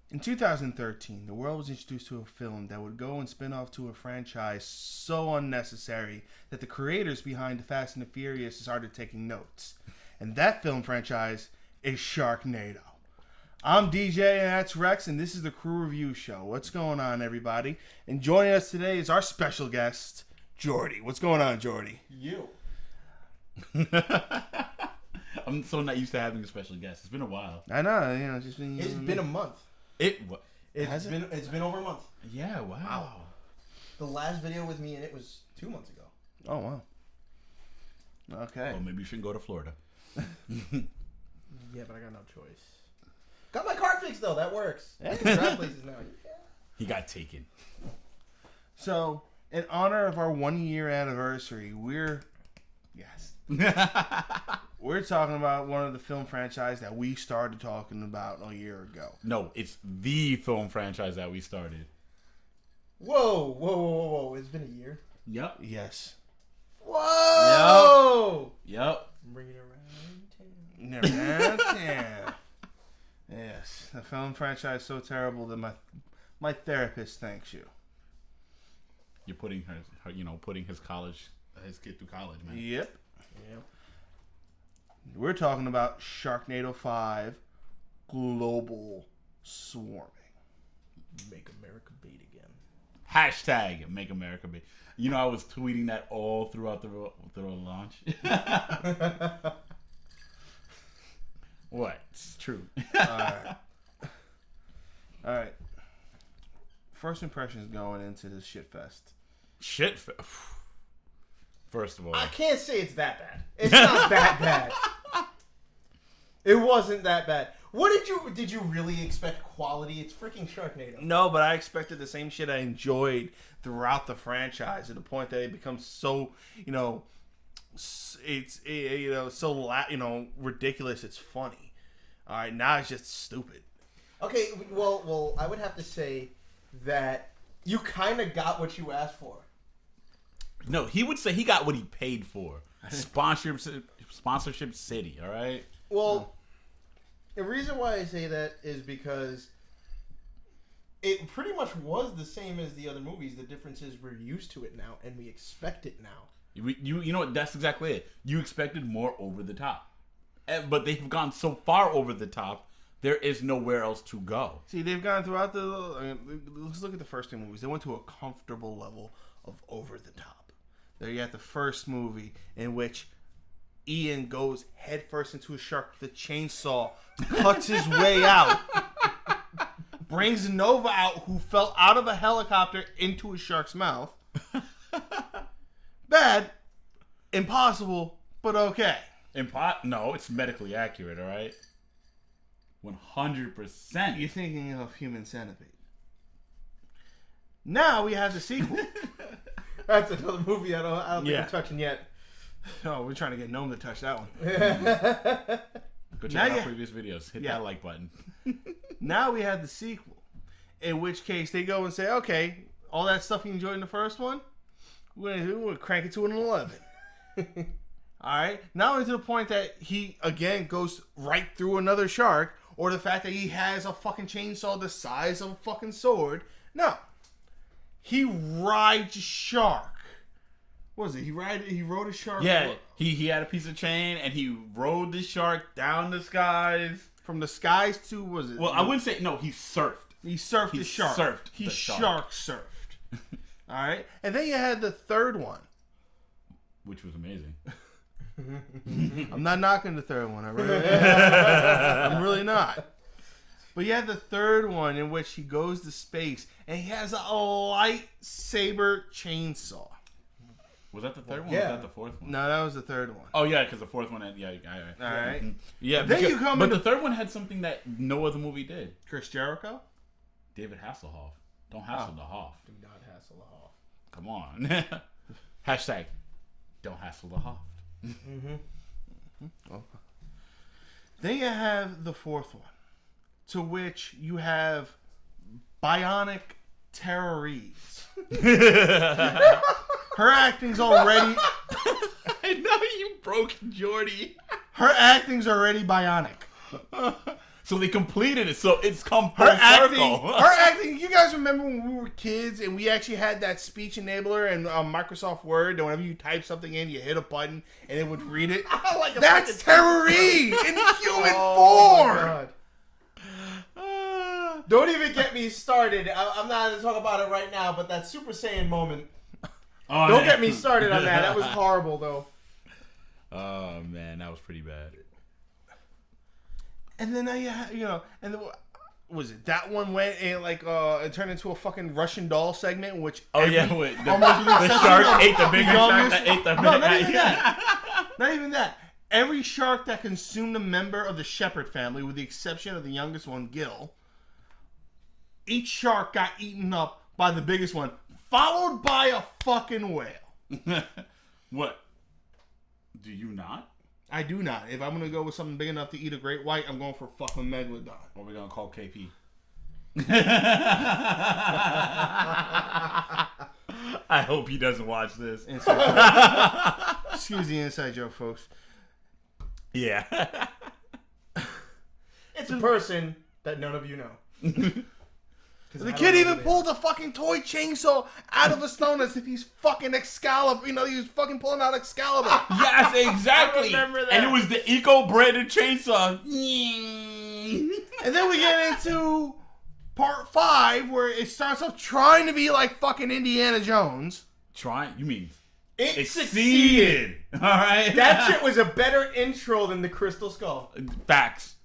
In 2013, the world was introduced to a film that would go and spin off to a franchise so unnecessary that the creators behind the Fast and the Furious started taking notes. And that film franchise is Sharknado. I'm DJ and that's Rex, and this is the Crew Reviews Show. What's going on, everybody? And joining us today is our special guest, Geordi. What's going on, Geordi? You. I'm so not used to having a special guest. It's been a while. I know, it's just been... It's been a month. It's been over a month. Yeah, wow. The last video with me in it was 2 months ago. Oh, wow. Okay. Well, maybe you shouldn't go to Florida. Yeah, but I got no choice. Got my car fixed, though. That works. Yeah. I can drive places now. Yeah. He got taken. So, in honor of our 1 year anniversary, we're talking about one of the film franchise that we started talking about a year ago. No, it's the film franchise that we started. Whoa. It's been a year. Yep. Yes. Whoa! Yep. Bring it around town. Never town. Yes. The film franchise is so terrible that my therapist thanks you. You're putting her putting his kid through college, man. Yep. Yep. We're talking about Sharknado 5 Global Swarming. Make America beat again. Hashtag Make America Big. You know, I was tweeting that all throughout the launch. What? It's true. All right. First impressions going into this shit fest. First of all, I can't say it's that bad. It's not that bad. It wasn't that bad. What did you really expect quality? It's freaking Sharknado. No, but I expected the same shit I enjoyed throughout the franchise to the point that it becomes so, ridiculous. It's funny. All right, now it's just stupid. Okay, well, I would have to say that you kind of got what you asked for. no, he would say he got what he paid for. Sponsorship city, all right? Well, the reason why I say that is because it pretty much was the same as the other movies. The difference is we're used to it now, and we expect it now. You know what? That's exactly it. You expected more over the top. But they've gone so far over the top, there is nowhere else to go. See, they've gone throughout let's look at the first two movies. They went to a comfortable level of over the top. There you have the first movie in which Ian goes headfirst into a shark with a chainsaw, cuts his way out, brings Nova out, who fell out of a helicopter into a shark's mouth. Bad, impossible, but okay. No, it's medically accurate, all right? 100%. You're thinking of Human Centipede. Now we have the sequel. That's another movie I don't think I'm touching yet. Oh, we're trying to get Gnome to touch that one. Go check out our previous videos. Hit that like button. Now we have the sequel. In which case they go and say, okay, all that stuff you enjoyed in the first one, we're going to crank it to an 11. Alright? Not only to the point that he, again, goes right through another shark, or the fact that he has a fucking chainsaw the size of a fucking sword. No. He rides a shark. What was it? He rode a shark. Yeah, he had a piece of chain and he rode the shark down the skies. From the skies to, what was it? Well, I wouldn't say, no, he surfed. He surfed the shark. He shark surfed. Alright? And then you had the third one. Which was amazing. I'm not knocking the third one. I'm really not. But you had the third one in which he goes to space and he has a lightsaber chainsaw. Was that the third one? Yeah. Or was that the fourth one? No, that was the third one. Oh yeah, because the fourth one had all right. Yeah, Then because, you come but into the third one had something that no other movie did. Chris Jericho. David Hasselhoff. Don't hassle the Hoff. Do not hassle the Hoff. Come on. Hashtag don't hassle the Hoff. Oh. Then you have the fourth one, to which you have Bionic Tara Reeves. Her acting's already... I know you broke Geordi. Her acting's already bionic. So they completed it. So it's come full Her circle. acting. You guys remember when we were kids and we actually had that speech enabler and Microsoft Word, and whenever you type something in, you hit a button and it would read it. That's Terry in human form. Don't even get me started. I'm not going to talk about it right now, but that Super Saiyan moment. Don't get me started on that. That was horrible, though. Oh man, that was pretty bad. And then and then, was it that one went and it turned into a fucking Russian doll segment in which the shark ate the bigger shark that ate the bigger. No, not even that. Not even that. Every shark that consumed a member of the Shepherd family, with the exception of the youngest one, Gil, each shark got eaten up by the biggest one, followed by a fucking whale. What? Do you not? I do not. If I'm gonna go with something big enough to eat a great white, I'm going for fucking megalodon. What are we gonna call KP? I hope he doesn't watch this. Excuse the inside joke, folks. Yeah. It's a person that none of you know. The kid even pulled a fucking toy chainsaw out of a stone as if he's fucking Excalibur. You know, he was fucking pulling out Excalibur. Yes, exactly. I remember that. And it was the eco-branded chainsaw. And then we get into part 5 where it starts off trying to be like fucking Indiana Jones. Trying? You mean It succeeded. All right. That shit was a better intro than the Crystal Skull. Facts.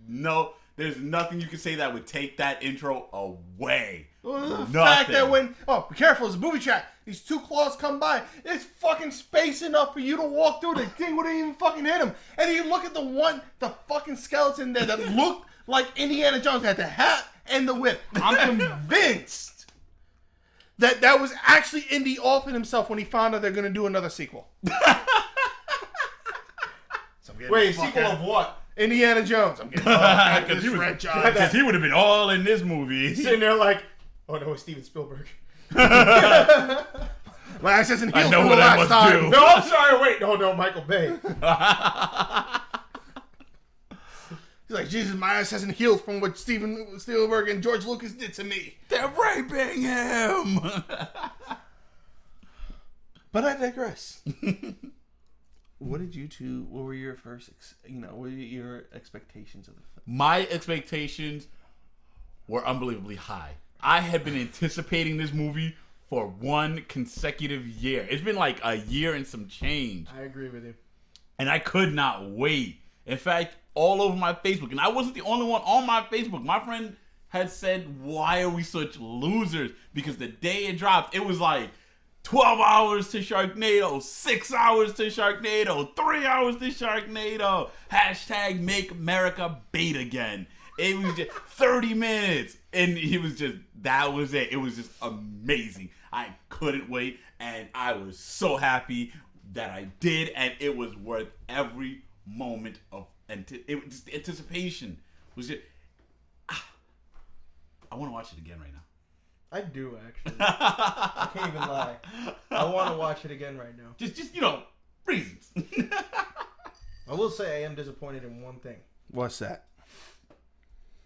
No, there's nothing you can say that would take that intro away. The fact that when, be careful, it's a booby trap. These two claws come by. It's fucking space enough for you to walk through. The thing wouldn't even fucking hit him. And then you look at the fucking skeleton there that looked like Indiana Jones, had the hat and the whip. I'm convinced that was actually Indy offing himself when he found out they're going to do another sequel. Wait, sequel of what? Indiana Jones. I'm getting because he would have been all in this movie. Sitting there like, oh no, it's Steven Spielberg. My ass isn't healed. I know what I must do. No, I'm sorry. Wait, no, Michael Bay. He's like, Jesus, my ass hasn't healed from what Steven Spielberg and George Lucas did to me. They're raping him. But I digress. What were your first, what were your expectations of the film? My expectations were unbelievably high. I had been anticipating this movie for one consecutive year. It's been like a year and some change. I agree with you. And I could not wait. In fact, all over my Facebook, and I wasn't the only one on my Facebook. My friend had said, why are we such losers? Because the day it dropped, it was like 12 hours to Sharknado, 6 hours to Sharknado, 3 hours to Sharknado. # make America bait again. It was just 30 minutes. And that was it. It was just amazing. I couldn't wait. And I was so happy that I did. And it was worth every moment of anticipation. It was just, I want to watch it again right now. I do, actually. I can't even lie. I want to watch it again right now. Just reasons. I will say I am disappointed in one thing. What's that?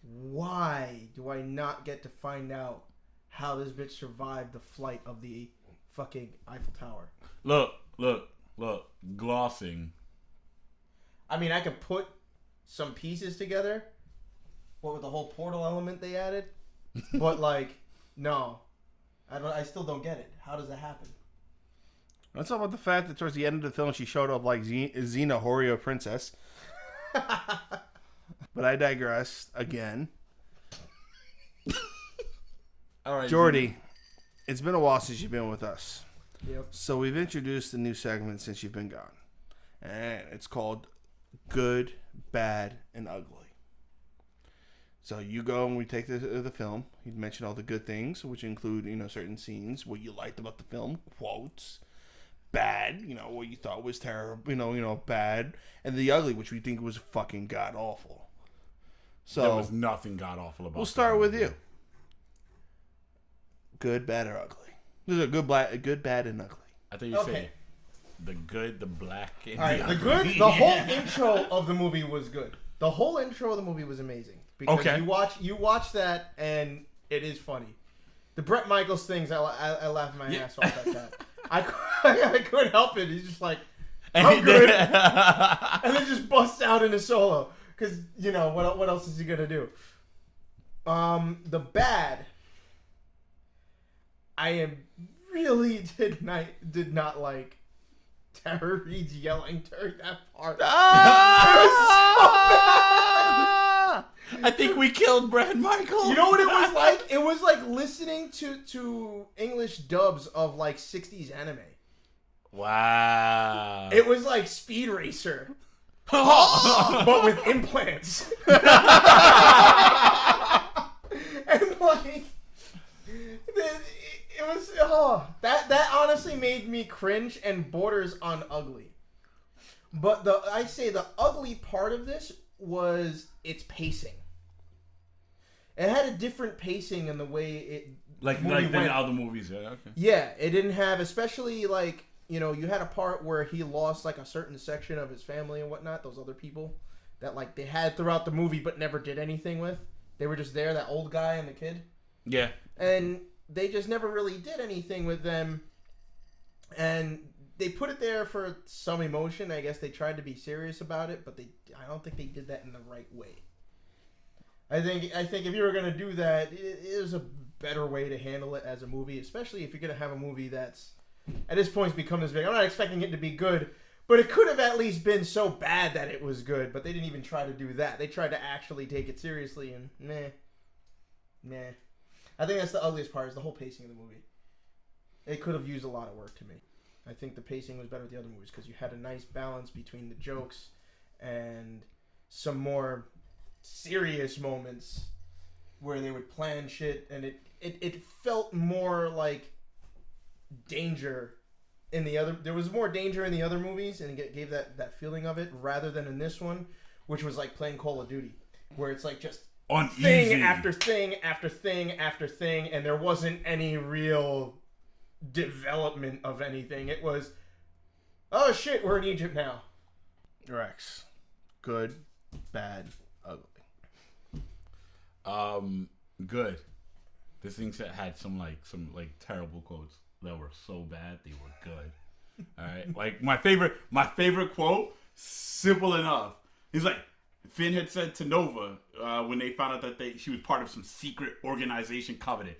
Why do I not get to find out how this bitch survived the flight of the fucking Eiffel Tower? Look. Glossing. I mean, I could put some pieces together. What with the whole portal element they added? But no. I still don't get it. How does that happen? Let's talk about the fact that towards the end of the film she showed up like Xena Horio Princess. But I digress again. All right, Geordi, it's been a while since you've been with us. Yep. So we've introduced a new segment since you've been gone. And it's called Good, Bad, and Ugly. So you go and we take the film. You mention all the good things, which include, certain scenes, what you liked about the film, quotes. Bad, what you thought was terrible, bad. And the ugly, which we think was fucking god-awful. So there was nothing god-awful about it. We'll start with you. Good, bad, or ugly? There's a good, bad, and ugly. I think you say the good, the black, and all right, the the ugly. good. The whole intro of the movie was good. The whole intro of the movie was amazing because Okay. you watch that and it is funny. The Bret Michaels things, I laughed my ass off at that. I couldn't help it. He's just like, I'm good, and then just busts out into solo because what else is he gonna do? The bad, I really did not like Tara Reid's yelling during that part. I think we killed Brad Michaels. You know what it was like? It was like listening to English dubs of like 60s anime. Wow. It was like Speed Racer, but with implants. And like, it was that honestly made me cringe and borders on ugly. But I say the ugly part of this was its pacing. It had a different pacing in the way it like than other movies. Yeah, okay. Yeah, it didn't have, especially like, you had a part where he lost like a certain section of his family and whatnot. Those other people that like they had throughout the movie but never did anything with. They were just there, that old guy and the kid. Yeah. And they just never really did anything with them. And they put it there for some emotion. I guess they tried to be serious about it, but I don't think they did that in the right way. I think if you were going to do that, it is a better way to handle it as a movie, especially if you're going to have a movie that's, at this point, has become this big. I'm not expecting it to be good, but it could have at least been so bad that it was good, but they didn't even try to do that. They tried to actually take it seriously, and nah. I think that's the ugliest part, is the whole pacing of the movie. It could have used a lot of work to me. I think the pacing was better with the other movies, because you had a nice balance between the jokes and some more serious moments where they would plan shit, and it felt more like danger in the other. There was more danger in the other movies, and it gave that feeling of it, rather than in this one, which was like playing Call of Duty, where it's like just uneasy. Thing after thing after thing after thing, and there wasn't any real development of anything. It was, oh shit, we're in Egypt now. Rex, good, bad, ugly. Good. This thing had some terrible quotes that were so bad they were good. All right, like my favorite quote, simple enough. He's like, Finn had said to Nova when they found out that she was part of some secret organization covenant.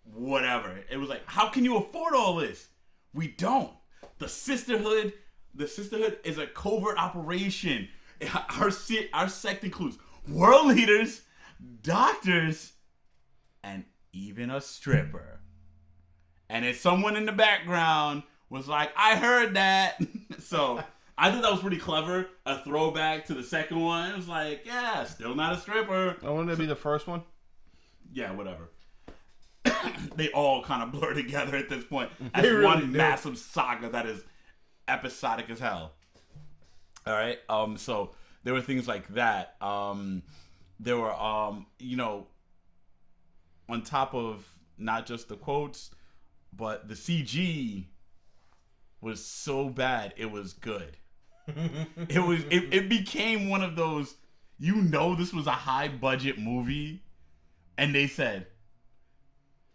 Whatever. It was like, how can you afford all this? We don't. The sisterhood is a covert operation. Our sect includes world leaders, doctors, and even a stripper. And if someone in the background was like, I heard that. So I thought that was pretty clever. A throwback to the second one. It was like, yeah, still not a stripper. I wanted to be the first one. Yeah, whatever. They all kind of blur together at this point as They really one do. massive saga that is episodic as hell. All right. So there were things like that. There were, on top of not just the quotes, but the CG was so bad it was good. It became one of those, this was a high budget movie, and they said,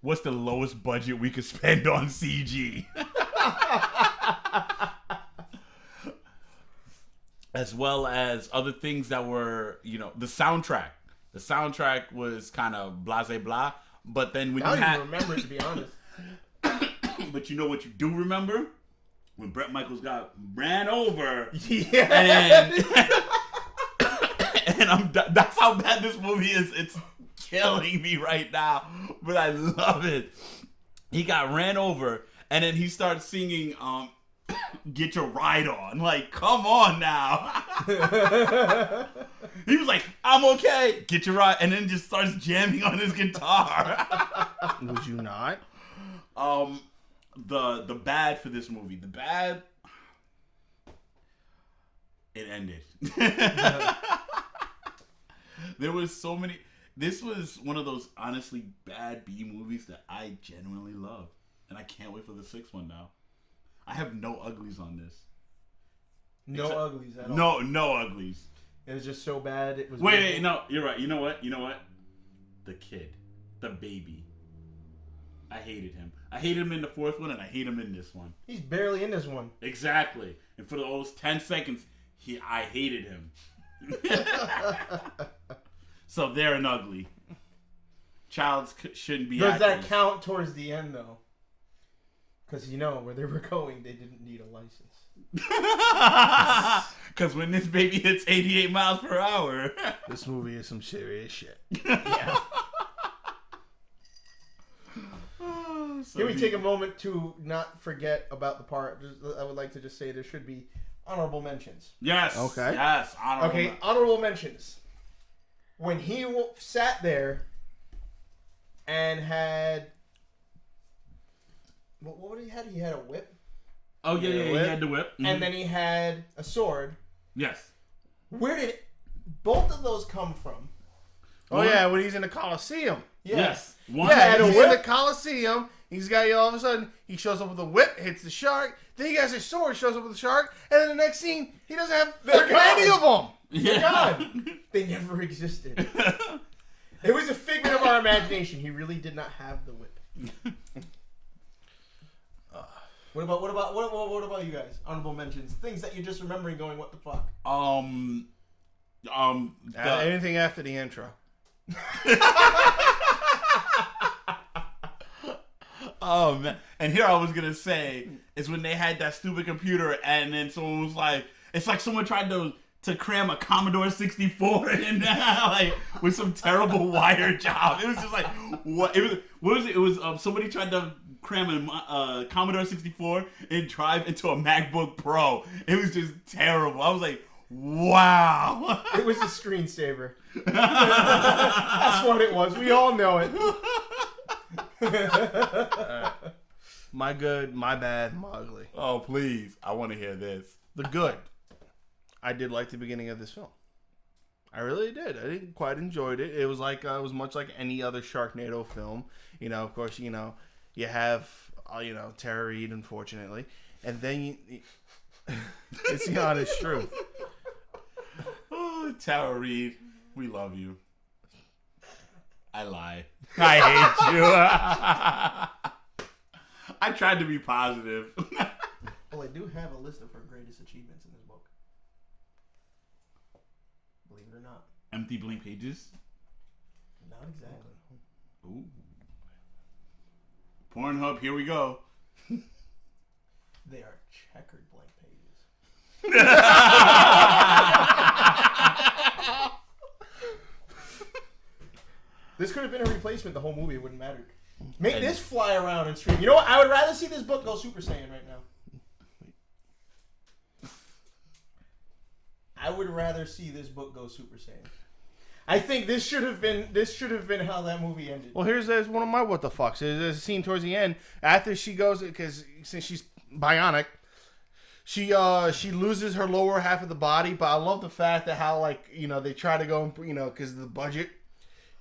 what's the lowest budget we could spend on CG? As well as other things that were, the soundtrack. The soundtrack was kind of blase blah, but then when I don't even remember it, to be honest. But you know what you do remember? When Bret Michaels got ran over. Yeah. And that's how bad this movie is. It's killing me right now, but I love it. He got ran over, and then he starts singing Get Your Ride On. Like, come on now. He was like, I'm okay, get your ride, and then just starts jamming on his guitar. Would you not? The bad for this movie, it ended. There was so many. This was one of those honestly bad B movies that I genuinely love, and I can't wait for the sixth one now. I have no uglies on this. No uglies at all. No uglies. It was just so bad. It was. Wait, no, you're right. You know what? The kid, the baby. I hated him. I hated him in the fourth one, and I hate him in this one. He's barely in this one. Exactly. And for those 10 seconds, I hated him. So they're an ugly. Childs shouldn't be. Does that count towards the end though? Because where they were going, they didn't need a license. Because when this baby hits 88 miles per hour, this movie is some serious shit. Yeah. Can we take a moment to not forget about the part? I would like to just say there should be honorable mentions. Yes. Okay. Yes. Honorable mentions. When he sat there and had... What did he have? He had a whip. Oh, yeah. He had the whip. Mm-hmm. And then he had a sword. Yes. Where did both of those come from? Oh, yeah, when he's in the Coliseum. Yes. He's in the Coliseum. He's got all of a sudden, he shows up with a whip, hits the shark. Then he has his sword, shows up with the shark. And then the next scene, he doesn't have any of them. They're gone. They never existed. It was a figment of our imagination. He really did not have the whip. What about you guys? Honorable mentions, things that you're just remembering, going, what the fuck? Anything after the intro. Oh man! And here I was gonna say is when they had that stupid computer, and then someone was like, "It's like someone tried to cram a Commodore 64 in there, like with some terrible wire job." It was just like, what? What was it? It was somebody tried to cram a Commodore 64 and drive into a MacBook Pro. It was just terrible. I was like, wow. It was a screensaver. That's what it was. We all know it. My good, my bad, my ugly. Oh, please. I want to hear this. The good. I did like the beginning of this film. I really did. I quite enjoyed it. It was much like any other Sharknado film. Of course, you have, Tara Reid, unfortunately. And then it's the honest truth. Oh, Tara Reid, we love you. I lie. I hate you. I tried to be positive. Well, I do have a list of her greatest achievements in this book. Believe it or not. Empty blank pages? Not exactly. Ooh. Pornhub, here we go. They are checkered blank pages. This could have been a replacement. The whole movie, it wouldn't matter. Make this fly around and stream. You know what? I would rather see this book go Super Saiyan right now. I would rather see this book go Super Saiyan. I think this should have been how that movie ended. Well, there's one of my what the fucks. There's a scene towards the end after she goes, because since she's bionic, she loses her lower half of the body. But I love the fact that how they try to go because of the budget.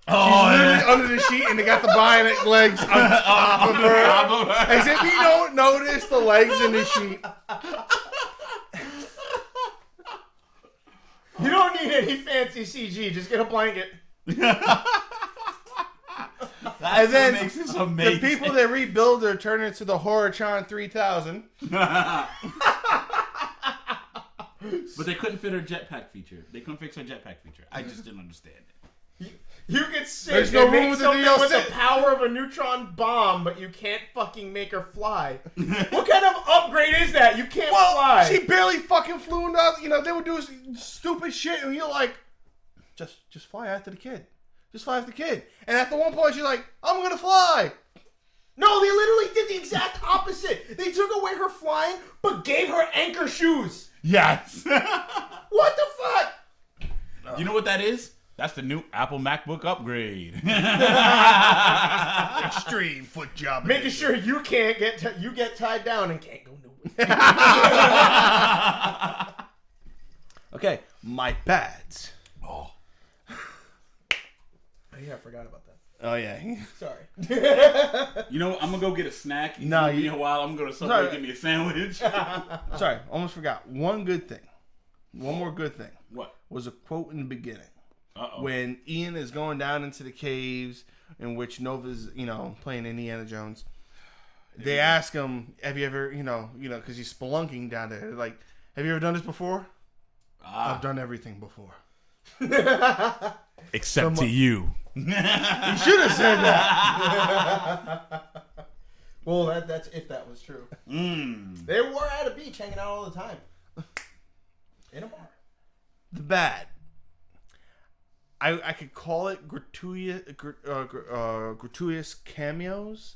Oh, she's literally under the sheet, and they got the bionic legs on top of her. As if you don't notice the legs in the sheet. You don't need any fancy CG. Just get a blanket. And then makes this amazing. The people that rebuild her turn into the Horrortron 3000. But they couldn't fit her jetpack feature. They couldn't fix her jetpack feature. I just didn't understand it. You could say there's no room with with the power of a neutron bomb, but you can't fucking make her fly. What kind of upgrade is that? You can't fly. She barely fucking flew into, they would do stupid shit, and you're like, just fly after the kid. Just fly after the kid. And at the one point, she's like, I'm gonna fly. No, they literally did the exact opposite. They took away her flying, but gave her anchor shoes. Yes. What the fuck? You know what that is? That's the new Apple MacBook upgrade. Extreme foot job. Making sure you can't you get tied down and can't go nowhere. Okay, my bads. Oh. Yeah, I forgot about that. Oh yeah. Sorry. You know what? I'm gonna go get a snack. No, in a while. I'm gonna go to Subway and get me a sandwich. Sorry, almost forgot. One good thing. One more good thing. What? was a quote in the beginning. Uh-oh. When Ian is going down into the caves in which Nova's, playing Indiana Jones. They ask him, have you ever, because he's spelunking down there. They're like, have you ever done this before? I've done everything before. Except to you. You should have said that. Well, that's if that was true. They were at a beach hanging out all the time. In a bar. The bad. I could call it gratuitous cameos,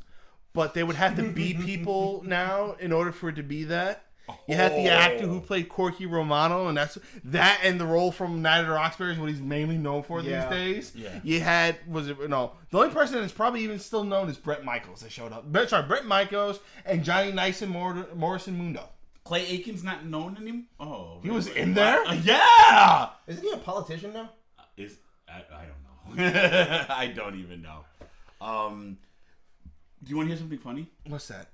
but they would have to be people now in order for it to be that. You had the actor who played Corky Romano, and that's that, and the role from Night at the Roxbury is what he's mainly known for these days. Yeah. You had the only person that's probably even still known is Bret Michaels that showed up. Bret Michaels and Johnny Nice and Morrison Mundo. Clay Aiken's not known anymore. Oh, he was in there. Yeah. Isn't he a politician now? I don't know. I don't even know. Do you want to hear something funny? What's that?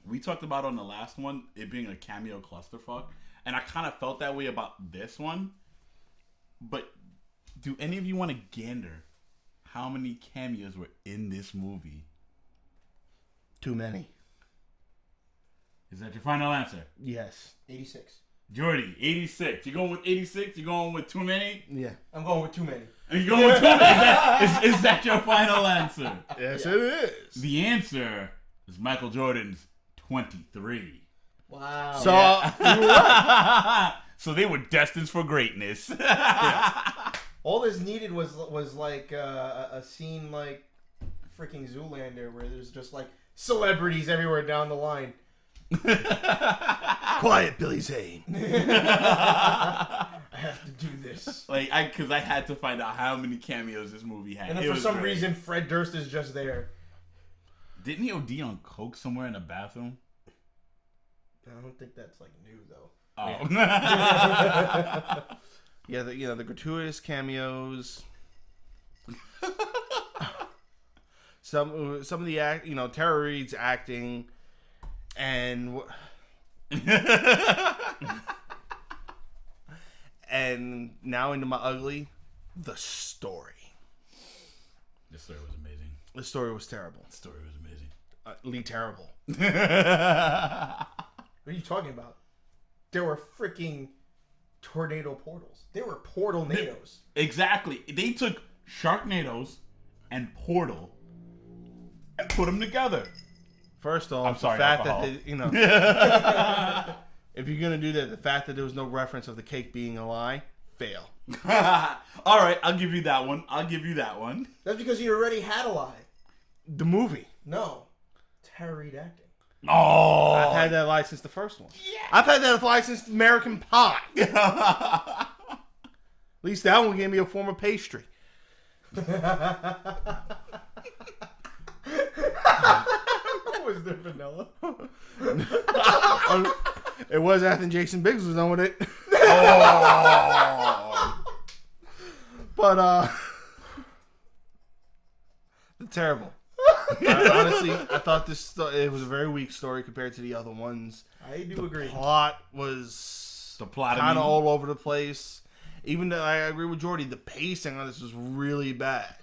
We talked about on the last one it being a cameo clusterfuck, and I kind of felt that way about this one. But do any of you want to gander how many cameos were in this movie? Too many. Is that your final answer? Yes. 86. Geordi, 86. You going with 86? You going with too many? Yeah. I'm going with too many. Are you going with too many? Is that your final answer? Yes, it is. The answer is Michael Jordan's 23. Wow. So, you were right. So they were destined for greatness. All this needed was like a scene like freaking Zoolander where there's just like celebrities everywhere down the line. Quiet, Billy Zane. I have to do this. Because I had to find out how many cameos this movie had. And then for some reason, Fred Durst is just there. Didn't he OD on coke somewhere in the bathroom? I don't think that's like new though. Oh. Yeah, the gratuitous cameos. Some of the Tara Reid's acting. And and now into my ugly, the story. The story was amazing. The story was terrible. The story was amazing. Lee terrible. What are you talking about? There were freaking tornado portals. They were portal-nados. Exactly. They took Sharknados and Portal and put them together. First off, I'm sorry, the fact alcohol. that if you're gonna do that, the fact that there was no reference of the cake being a lie, fail. All right, I'll give you that one. That's because you already had a lie. The movie. No. Tara Reid acting. Oh, I've had that lie since the first one. Yeah. I've had that lie since American Pie. At least that one gave me a form of pastry. Was there vanilla? It was after Jason Biggs was on with it. Oh. But terrible. Honestly, I thought it was a very weak story compared to the other ones. I do agree. Plot was kind of all over the place. Even though I agree with Geordi, the pacing on this was really bad.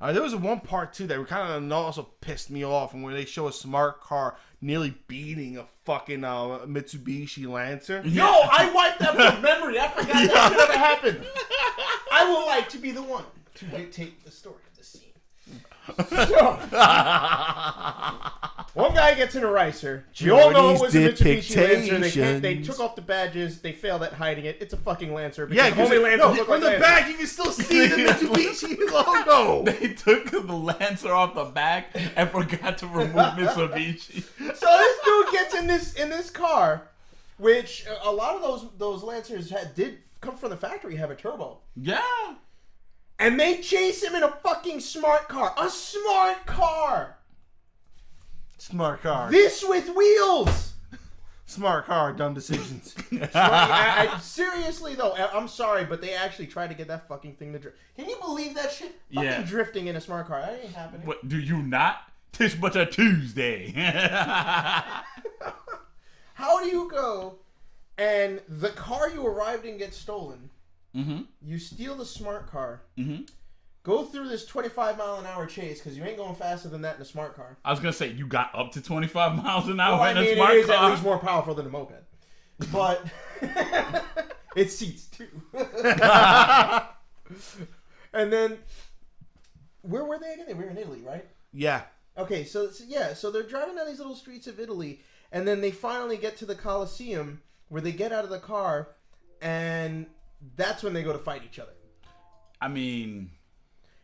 There was one part too that kind of also pissed me off, and where they show a smart car nearly beating a fucking Mitsubishi Lancer. Yo, I wiped that from memory. I forgot that shit ever happened. I would like to be the one to dictate the story of the scene. So, one guy gets in a ricer. You all know it was a Mitsubishi Lancer. They took off the badges. They failed at hiding it. It's a fucking Lancer. Yeah, because from the back you can still see the Mitsubishi logo. They took the Lancer off the back and forgot to remove Mitsubishi. So this dude gets in this car, which a lot of those Lancers did come from the factory, have a turbo. Yeah. And they chase him in a fucking smart car. A smart car. Smart car. This with wheels. Smart car, dumb decisions. Seriously though, I'm sorry, but they actually tried to get that fucking thing to drift. Can you believe that shit? Fucking drifting in a smart car. That ain't happening. What, do you not? Tis but a Tuesday. How do you go and the car you arrived in gets stolen? Mm-hmm. You steal the smart car. Mm-hmm. Go through this 25-mile-an-hour chase because you ain't going faster than that in a smart car. I was gonna say you got up to 25 miles an hour Well, in I mean, a smart it is car. at least more powerful than a moped, but it seats too. And then, where were they again? They were in Italy, right? Yeah. Okay, so they're driving down these little streets of Italy, and then they finally get to the Colosseum where they get out of the car, and that's when they go to fight each other. I mean,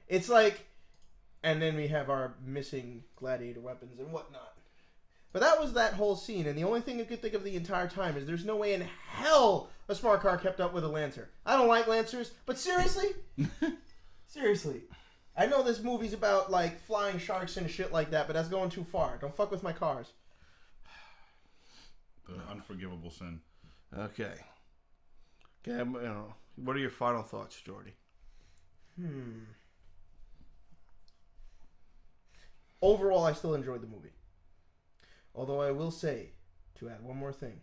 it's like, and then we have our missing gladiator weapons and whatnot. But that was that whole scene, and the only thing I could think of the entire time is there's no way in hell a smart car kept up with a Lancer. I don't like Lancers, but seriously? Seriously. I know this movie's about, like, flying sharks and shit like that, but that's going too far. Don't fuck with my cars. The unforgivable sin. Okay. What are your final thoughts, Geordi? Overall, I still enjoyed the movie. Although I will say, to add one more thing,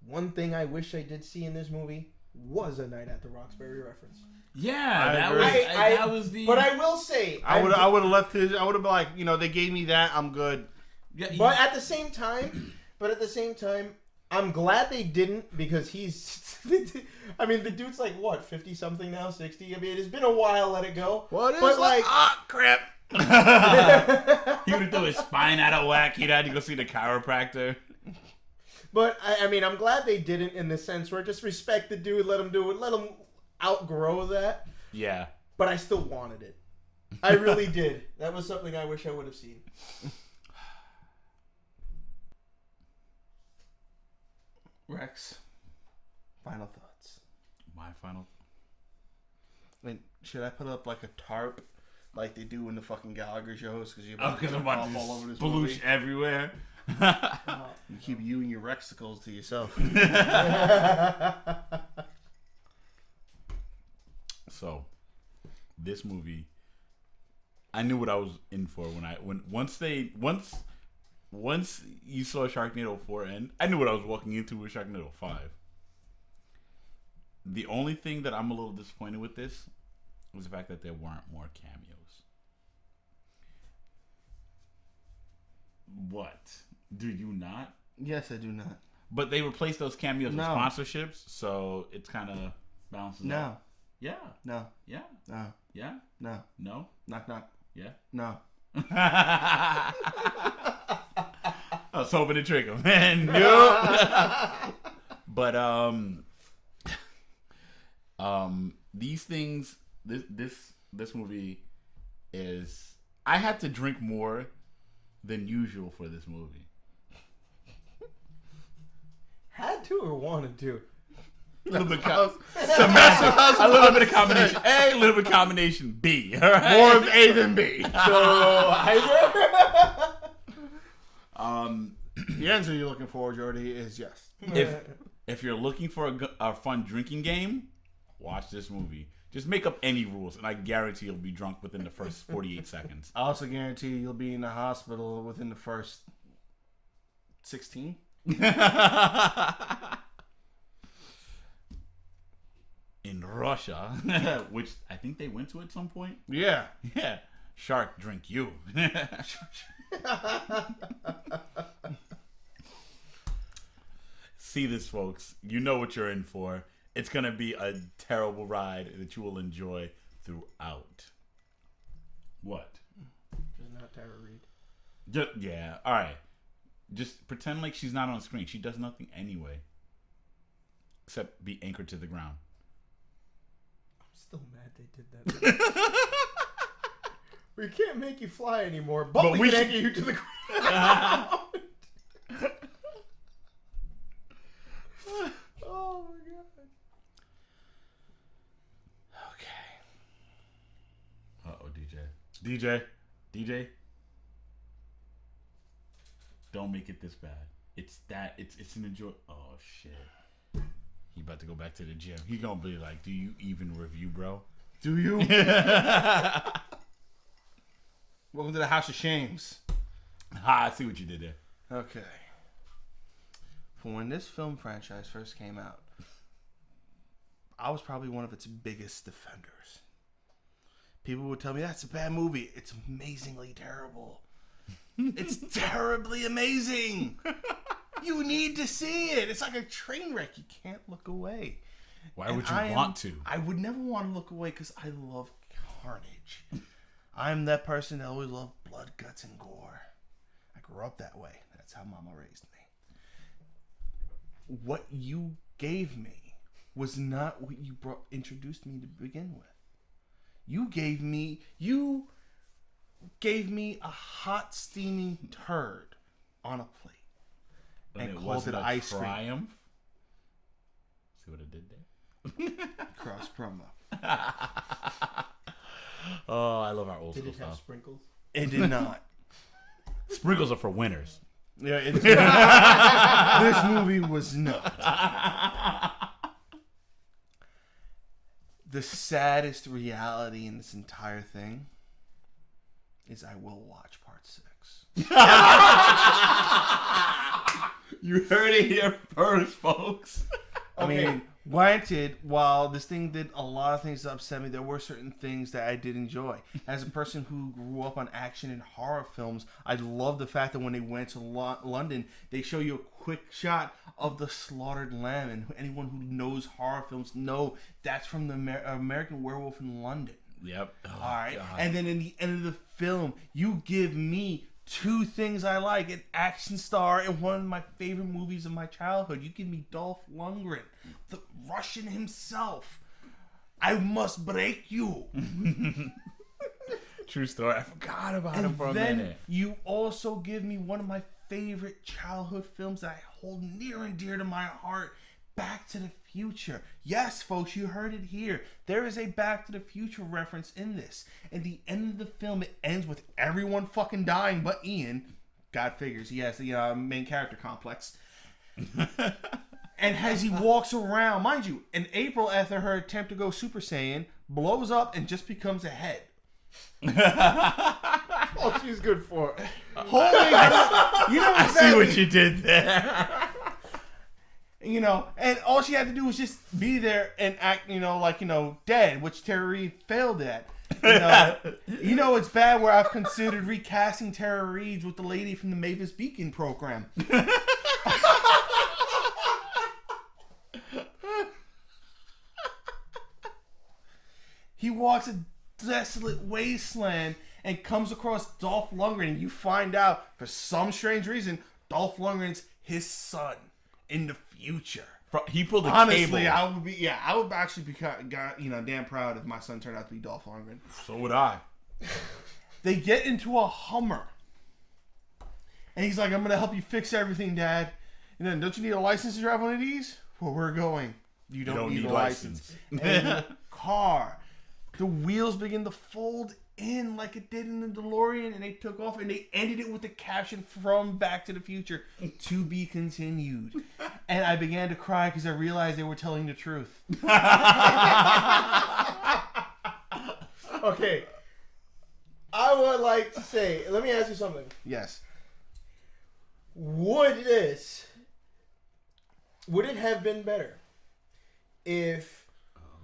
one thing I wish I did see in this movie was a Night at the Roxbury reference. Yeah, that was the. But I will say, I would have left his. I would have been like, they gave me that. I'm good. Yeah, but at the same time, I'm glad they didn't because he's. I mean, the dude's like what, 50 something now, 60. I mean, it's been a while. Let it go. What is but like crap? He would have threw his spine out of whack. He'd had to go see the chiropractor. But I mean, I'm glad they didn't in the sense where just respect the dude, let him do it, let him outgrow that. Yeah. But I still wanted it. I really did. That was something I wish I would have seen. Rex, final thoughts. My final. I mean, should I put up like a tarp, like they do in the fucking Gallagher shows? Because I'm about to all over this sploosh movie. everywhere. You keep you and your Rexicles to yourself. So, this movie, I knew what I was in for once you saw Sharknado 4 end, I knew what I was walking into with Sharknado 5. The only thing that I'm a little disappointed with this was the fact that there weren't more cameos. What? Do you not? Yes, I do not. But they replaced those cameos with sponsorships, so it's kind of balances out. Yeah. No. Yeah. No. Yeah. No. No. Knock knock. Yeah. No. I was hoping to trick him, man. No. But these things, this movie is. I had to drink more than usual for this movie. Had to or wanted to? A little bit a little bit of combination A, a little bit of combination B. All right? More of A than B. So either. The answer you're looking for, Geordi, is yes. If you're looking for a fun drinking game, watch this movie. Just make up any rules, and I guarantee you'll be drunk within the first 48 seconds. I also guarantee you'll be in the hospital within the first 16. In Russia, which I think they went to at some point. Yeah. Yeah. Shark drink you. See this, folks. You know what you're in for. It's going to be a terrible ride that you will enjoy throughout. What? Just not Tara Reid. Yeah. All right. Just pretend like she's not on screen. She does nothing anyway. Except be anchored to the ground. I'm still mad they did that. We can't make you fly anymore, but we can anchor you to the ground. Oh my god. Okay. Uh-oh, DJ. Don't make it this bad. It's an enjoy. Oh shit. He about to go back to the gym. He gonna be like, "Do you even review, bro? Do you?" Welcome to the House of Shames. I see what you did there. Okay. For when this film franchise first came out, I was probably one of its biggest defenders. People would tell me, that's a bad movie. It's amazingly terrible. It's terribly amazing. You need to see it. It's like a train wreck. You can't look away. Why would you want to? I would never want to look away because I love carnage. I'm that person that always loved blood, guts, and gore. I grew up that way. That's how Mama raised me. What you gave me was not what you introduced me to begin with. You gave me a hot steaming turd on a plate and called it ice cream. Triumph. See what it did there? Cross promo. Oh, I love our old Did school it have stuff. sprinkles? It did not. Sprinkles are for winners. Yeah, this movie was not. The saddest reality in this entire thing is I will watch part 6. You heard it here first, folks. I mean, granted, while this thing did a lot of things that upset me, there were certain things that I did enjoy. As a person who grew up on action and horror films, I love the fact that when they went to London, they show you a quick shot of the slaughtered lamb. And anyone who knows horror films know that's from the American Werewolf in London. Yep. Oh, all right. God. And then in the end of the film, you give me 2 things I like: an action star and one of my favorite movies of my childhood. You give me Dolph Lundgren, the Russian himself. I must break you. True story. I forgot about him for a minute. You also give me one of my favorite childhood films that I hold near and dear to my heart, Back to the Future. Yes, folks, you heard it here. There is a Back to the Future reference in this. At the end of the film, it ends with everyone fucking dying but Ian. God figures he has the main character complex. And as he walks around, mind you, in April, after her attempt to go Super Saiyan, blows up and just becomes a head. Oh, she's good for it. Holy, you know I see what you did there. You know, and all she had to do was just be there and act, dead, which Tara Reid failed at. You know it's bad where I've considered recasting Tara Reid with the lady from the Mavis Beacon program. He walks a desolate wasteland and comes across Dolph Lundgren, and you find out, for some strange reason, Dolph Lundgren's his son in the future. He pulled the Honestly, cable. I would actually be damn proud if my son turned out to be Dolph Lundgren. So would I. They get into a Hummer, and he's like, "I'm gonna help you fix everything, Dad." And then, don't you need a license to drive one of these? Where we're going, you don't need a license. And the car, the wheels begin to fold in like it did in the DeLorean, and they took off, and they ended it with the caption from Back to the Future, "To be continued." And I began to cry because I realized they were telling the truth. Okay. I would like to say, let me ask you something. Yes. Would it have been better if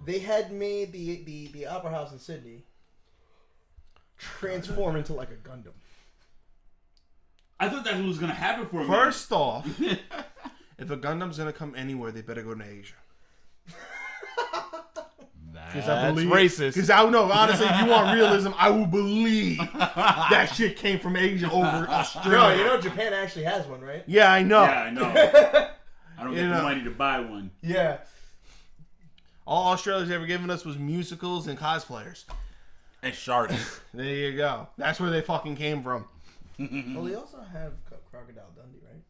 they had made the Opera House in Sydney transform into like a Gundam? I thought that's what was going to happen for me. First off, if a Gundam's going to come anywhere, they better go to Asia. That's racist. Because I know, honestly, if you want realism, I will believe that shit came from Asia over Australia. No, you know Japan actually has one, right? Yeah, I know. Yeah, I know. I don't get the money to buy one. Yeah. All Australia's ever given us was musicals and cosplayers. And sharks. There you go. That's where they fucking came from. Well, they also have Crocodile Dundee, right?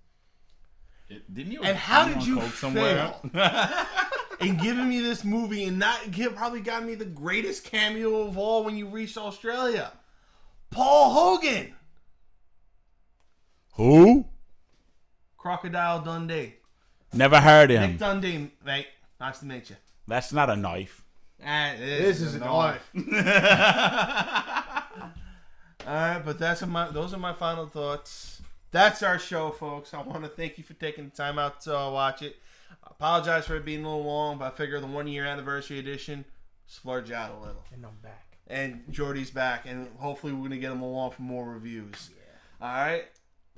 Didn't you? And how did you somewhere? fail in giving me this movie and probably got me the greatest cameo of all when you reached Australia? Paul Hogan. Who? Crocodile Dundee. Never heard of him. Nick Dundee, mate. Nice to meet you. That's not a knife. This is a knife. Alright, but those are my final thoughts. That's our show, folks. I want to thank you for taking the time out to watch it. Apologize for it being a little long, but I figure the 1 year anniversary edition splurge out a little. And I'm back. And Geordi's back, and hopefully we're gonna get him along for more reviews. Yeah. All right.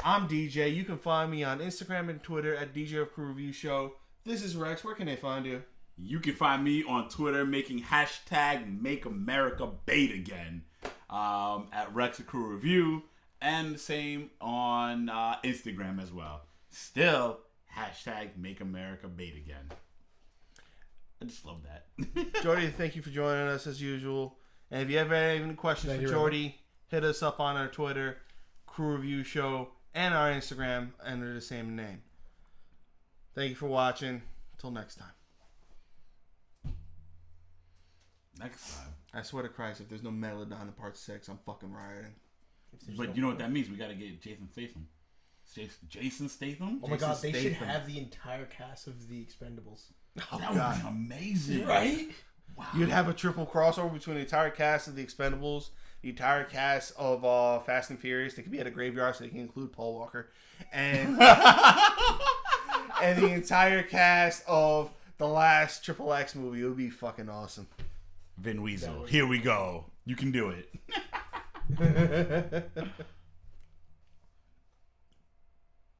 I'm DJ. You can find me on Instagram and Twitter at DJ of Crew Reviews Show. This is Rex. Where can they find you? You can find me on Twitter making hashtag Make America Bait Again at Rex of Crew Review, and the same on Instagram as well. Still hashtag Make America Bait Again. I just love that. Geordi, thank you for joining us as usual. And if you ever have any questions for Geordi, hit us up on our Twitter, Crew Review Show, and our Instagram under the same name. Thank you for watching. Until next time. Next time. I swear to Christ, if there's no Megalodon in part 6, I'm fucking rioting. But you know what that means? We got to get Jason Statham. Jason Statham? Oh my god, they should Statham. have the entire cast of the Expendables. Oh, That God. would be amazing. Right? Wow. You'd have a triple crossover between the entire cast of the Expendables, the entire cast of Fast and Furious. They could be at a graveyard, so they can include Paul Walker, and and the entire cast of the last Triple X movie. It would be fucking awesome. Vin Weasel. Here we go. You can do it.